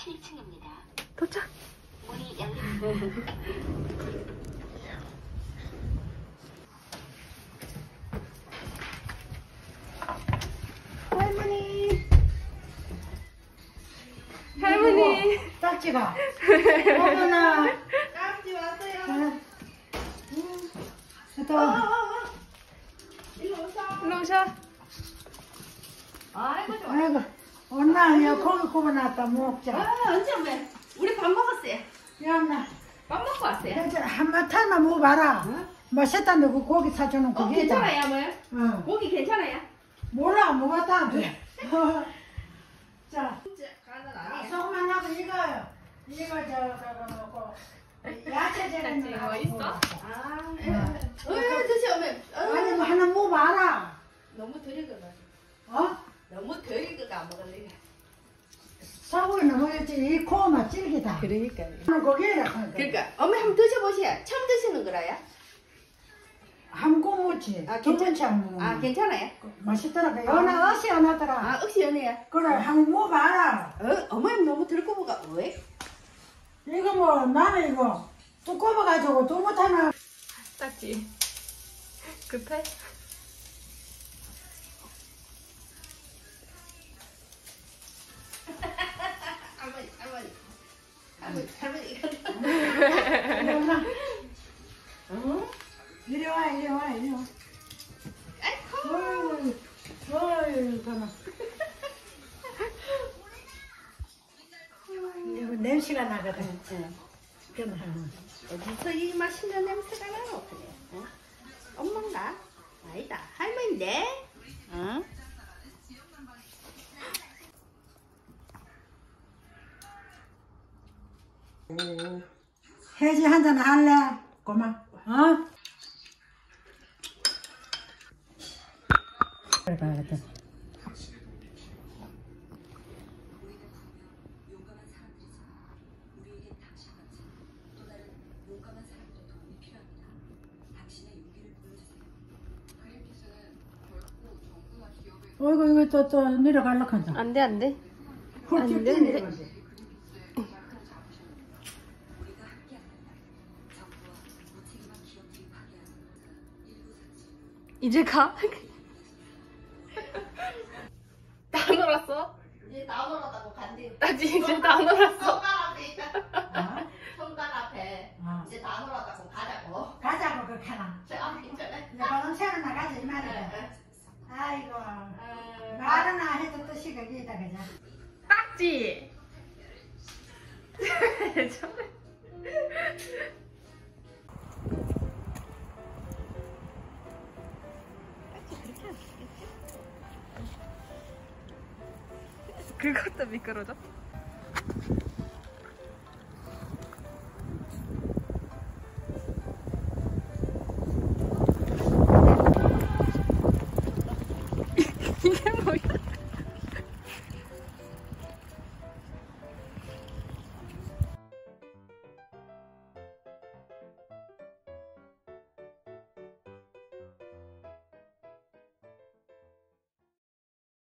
7층입니다. 도착. 문이 열립니다. 할머니. 할머니. 딱지가. 어머나. 딱지 왔어요. 또. 일로 오셔. 일로 오셔. 아이고 좋아. 아이고. 온나 고기 구워놨다 먹자. 언제 오면? 우리 밥 먹었어요. 야나. 밥 먹고 왔어요. 한번 탈만 먹어봐라. 맛있다는데 그 고기 사주는 그게 괜찮아요, 뭐? 응. 고기 괜찮아요? 몰라 먹었다 안 돼. 자. 간은 아니에요. 소금만 하고 이거요. 이거 먹고 야채 재는 거 뭐 있어? 아, 드셔, 어머니. 아니 뭐 하나 먹어봐라. 너무 드릴 거가. 어? 너무 드릴 거가 안 먹을래. 소고기는 뭐였지? 이 코만 질기다. 그러니까요. 고기라. 그러니까 어머니 한번 드셔보세요. 처음 드시는 거라요? 한국 먹지. 아, 두 번째 안 먹어. 아, 괜찮아요? 맛있더라. 연어 어시 안 하더라. 아, 억시 연해요. 그래 한번 먹어봐라. 어머니 너무 들고 보가 왜? 이거 뭐 나는 이거 두꺼워 가지고 두 못하나. 딱지. 급해? 할머니 이거. 어? 이리 와. 아이고. 어이, 가만. 이거 냄새가 나거든. 그럼 어디서 이 맛있는 냄새가 나노? 그래. 어? 엄마인가? 아니다. 할머니인데? 어? 해지 한잔 할래? 고마. 어? 그래 봐야겠다. 어이구 이거 또 내려가려고 한다. 안 돼, 안 돼. 훌쩍 돼. 내려가지. 이제 가? 다 놀았어? 이제 다 놀았다고 간대. 나 이제 다 놀았어. 성관 앞에 있다. 성관 앞에. 이제 다 놀았다고 가자고. 가자고 그렇게 하나. 아, 괜찮아. 이제 방금 새로 나가자 이 말이야. 아이고 말은 안 해도 뜻이 거기다 그냥. 딱지. 그것도 미끄러져?